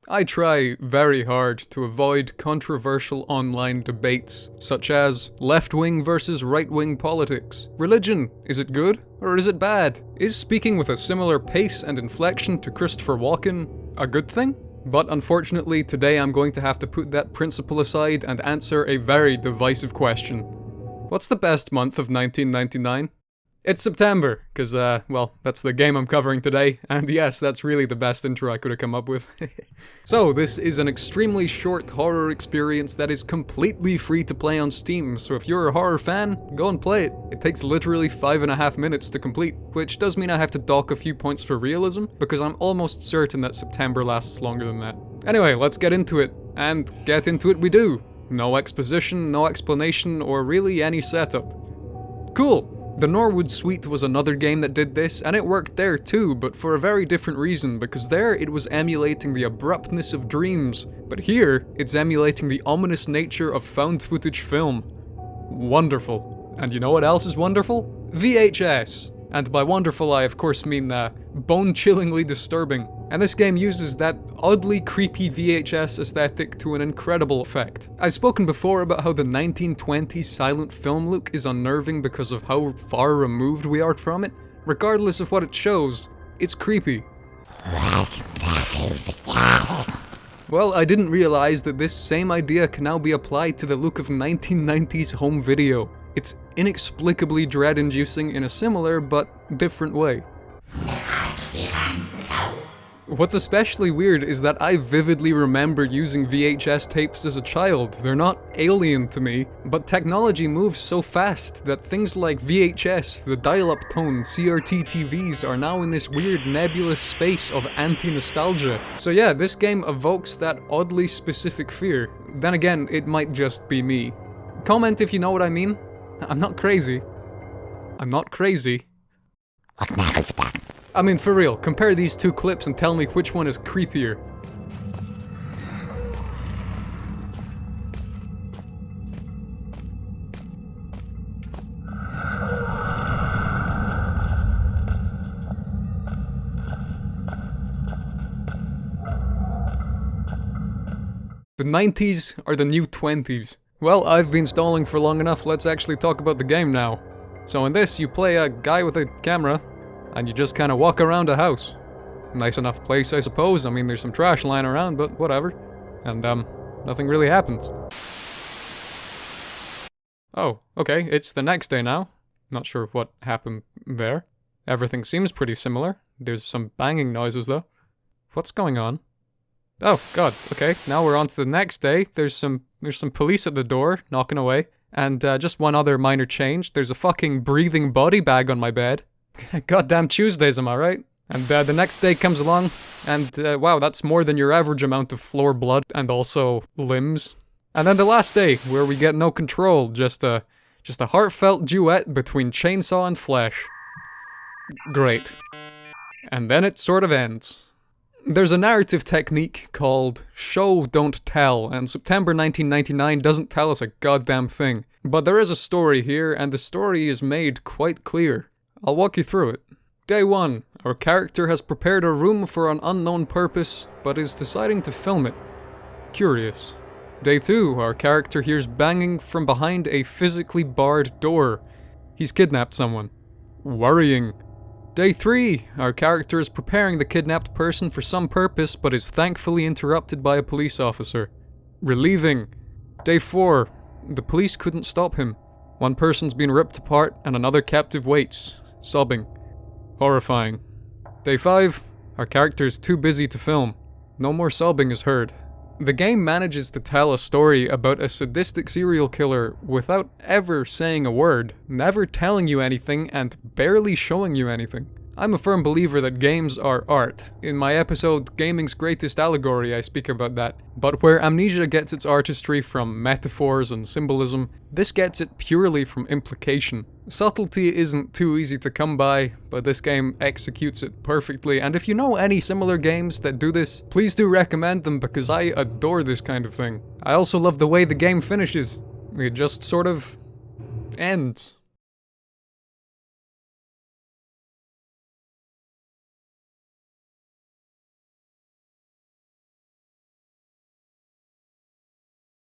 I try very hard to avoid controversial online debates, such as left-wing versus right-wing politics. Religion, is it good or is it bad? Is speaking with a similar pace and inflection to Christopher Walken a good thing? But unfortunately, today I'm going to have to put that principle aside and answer a very divisive question. What's the best month of 1999? It's September, because, well, that's the game I'm covering today, and yes, that's really the best intro I could have come up with. So, this is an extremely short horror experience that is completely free to play on Steam, so if you're a horror fan, go and play it. It takes literally 5.5 minutes to complete, which does mean I have to dock a few points for realism, because I'm almost certain that September lasts longer than that. Anyway, let's get into it, and get into it we do. No exposition, no explanation, or really any setup. Cool! The Norwood Suite was another game that did this, and it worked there too, but for a very different reason, because there it was emulating the abruptness of dreams, but here, it's emulating the ominous nature of found footage film. Wonderful. And you know what else is wonderful? VHS! And by wonderful I of course mean bone-chillingly disturbing. And this game uses that oddly creepy VHS aesthetic to an incredible effect. I've spoken before about how the 1920s silent film look is unnerving because of how far removed we are from it. Regardless of what it shows, it's creepy. Well, I didn't realize that this same idea can now be applied to the look of 1990s home video. It's inexplicably dread-inducing in a similar but different way. What's especially weird is that I vividly remember using VHS tapes as a child. They're not alien to me, but technology moves so fast that things like VHS, the dial-up tone, CRT TVs are now in this weird nebulous space of anti-nostalgia. So yeah, this game evokes that oddly specific fear. Then again, it might just be me. Comment if you know what I mean. I'm not crazy. I'm not crazy. I mean, for real, compare these two clips and tell me which one is creepier. The 90s are the new 20s. Well, I've been stalling for long enough, let's actually talk about the game now. So in this, you play a guy with a camera, and you just kind of walk around a house. Nice enough place, I suppose. I mean, there's some trash lying around, but whatever. And, nothing really happens. Oh, okay, it's the next day now. Not sure what happened there. Everything seems pretty similar. There's some banging noises, though. What's going on? Oh, God, okay, now we're on to the next day. There's some police at the door, knocking away. And, just one other minor change. There's a fucking breathing body bag on my bed. Goddamn Tuesdays, am I right? And the next day comes along, and wow, that's more than your average amount of floor blood and also limbs. And then the last day, where we get no control, just a heartfelt duet between chainsaw and flesh. Great. And then it sort of ends. There's a narrative technique called show, don't tell, and September 1999 doesn't tell us a goddamn thing. But there is a story here, and the story is made quite clear. I'll walk you through it. Day 1. Our character has prepared a room for an unknown purpose, but is deciding to film it. Curious. Day 2. Our character hears banging from behind a physically barred door. He's kidnapped someone. Worrying. Day 3. Our character is preparing the kidnapped person for some purpose, but is thankfully interrupted by a police officer. Relieving. Day 4. The police couldn't stop him. One person's been ripped apart and another captive waits. Sobbing. Horrifying. Day 5. Our character is too busy to film. No more sobbing is heard. The game manages to tell a story about a sadistic serial killer without ever saying a word, never telling you anything, and barely showing you anything. I'm a firm believer that games are art. In my episode, Gaming's Greatest Allegory, I speak about that. But where Amnesia gets its artistry from metaphors and symbolism, this gets it purely from implication. Subtlety isn't too easy to come by, but this game executes it perfectly, and if you know any similar games that do this, please do recommend them because I adore this kind of thing. I also love the way the game finishes. It just sort of ends.